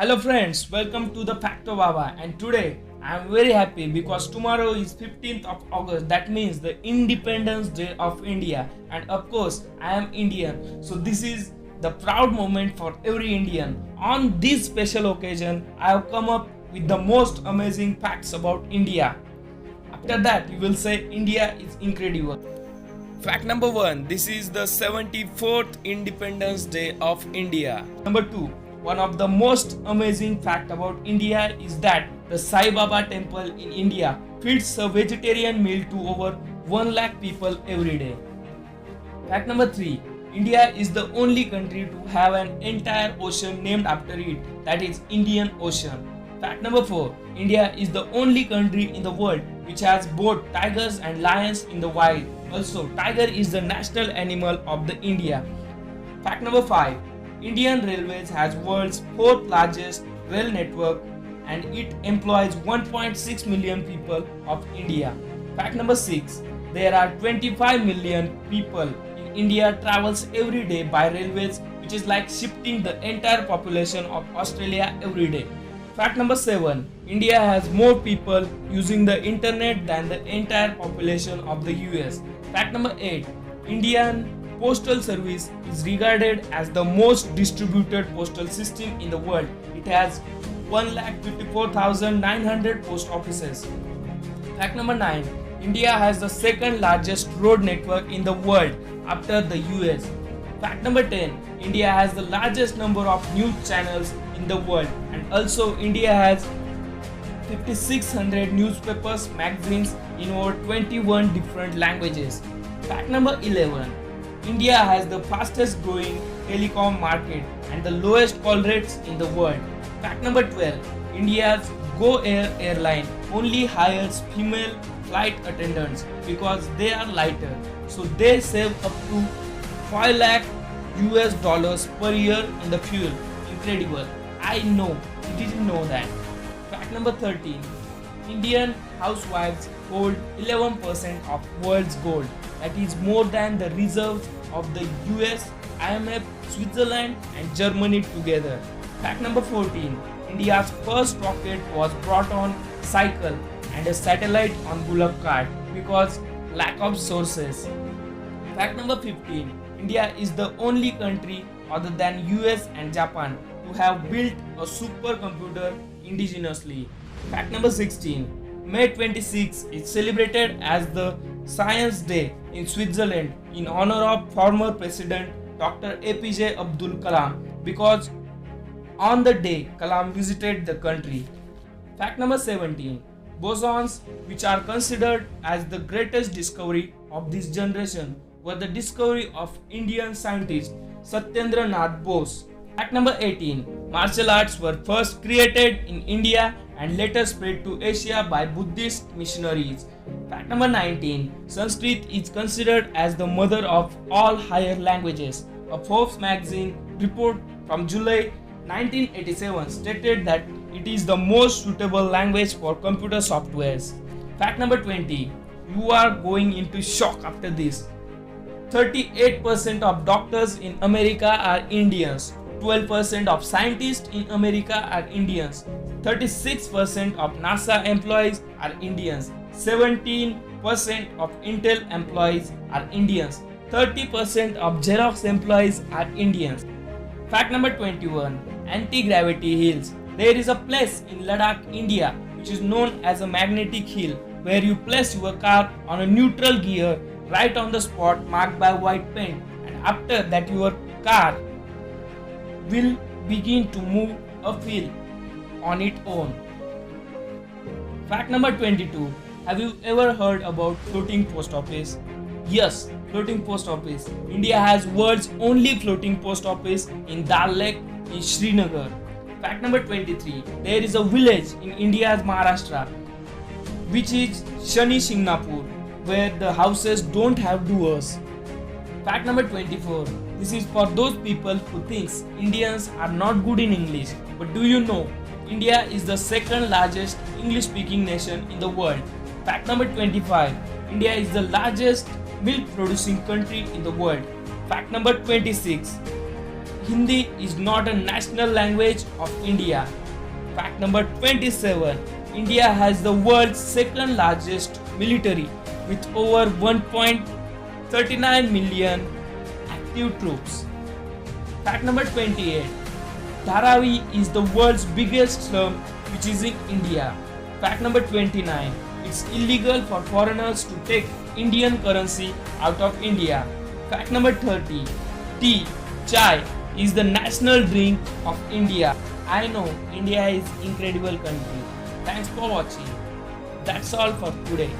Hello friends, welcome to the Facto Baba, and today I am very happy because tomorrow is 15th of August. That means the Independence Day of India, and of course I am Indian. So this is the proud moment for every Indian. On this special occasion, I have come up with the most amazing facts about India. After that, you will say India is incredible. Fact number 1, this is the 74th Independence Day of India. Number 2, one of the most amazing fact about India is that the Sai Baba temple in India feeds a vegetarian meal to over 1 lakh people every day. Fact number 3, India is the only country to have an entire ocean named after it, that is Indian Ocean. Fact number 4, India is the only country in the world which has both tigers and lions in the wild. Also, tiger is the national animal of the India. Fact number 5, Indian Railways has world's 4th largest rail network and it employs 1.6 million people of India. Fact number 6, there are 25 million people in India travels every day by railways, which is like shifting the entire population of Australia every day. Fact number 7, India has more people using the internet than the entire population of the US. Fact number 8, Indian Postal Service is regarded as the most distributed postal system in the world. It has 1,54,900 post offices. Fact number 9, India has the second largest road network in the world after the US. Fact number 10, India has the largest number of news channels in the world, and also India has 5,600 newspapers, magazines in over 21 different languages. Fact number 11, India has the fastest growing telecom market and the lowest call rates in the world. Fact number 12, India's Go Air airline only hires female flight attendants because they are lighter, so they save up to 5 lakh US dollars per year in the fuel. Incredible. I know, you didn't know that. Fact number 13, Indian housewives hold 11% of world's gold. That is more than the reserves of the US, IMF, Switzerland and Germany together. Fact number 14, India's first rocket was brought on cycle and a satellite on bullock cart because lack of sources. Fact number 15, India is the only country other than US and Japan to have built a supercomputer indigenously. Fact number 16, May 26 is celebrated as the Science Day in Switzerland in honor of former President Dr. APJ Abdul Kalam because on the day Kalam visited the country. Fact number 17, bosons, which are considered as the greatest discovery of this generation, were the discovery of Indian scientist Satyendra Nath Bose. Fact number 18, martial arts were first created in India and later spread to Asia by Buddhist missionaries. Fact number 19, Sanskrit is considered as the mother of all higher languages. A Forbes magazine report from July 1987 stated that it is the most suitable language for computer softwares. Fact number 20, you are going into shock after this. 38% of doctors in America are Indians. 12% of scientists in America are Indians. 36% of NASA employees are Indians. 17% of Intel employees are Indians. 30% of Xerox employees are Indians. Fact number 21, anti-gravity hills. There is a place in Ladakh, India, which is known as a magnetic hill, where you place your car on a neutral gear right on the spot marked by white paint, and after that your car will begin to move uphill on its own. Fact number 22, have you ever heard about floating post office? Yes, floating post office. India has world's only floating post office in Dal Lake in Srinagar. Fact number 23, there is a village in India's Maharashtra which is Shani Shingnapur, where the houses don't have doors. Fact number 24, this is for those people who thinks Indians are not good in English. But do you know, India is the second largest English speaking nation in the world. Fact number 25, India is the largest milk producing country in the world. Fact number 26, Hindi is not a national language of India. Fact number 27. India has the world's second largest military with over 1.39 million active troops. Fact number 28. Dharavi is the world's biggest slum which is in India. Fact number 29. It's illegal for foreigners to take Indian currency out of India. Fact number 30. Tea, chai is the national drink of India. I know India is incredible country. Thanks for watching. That's all for today.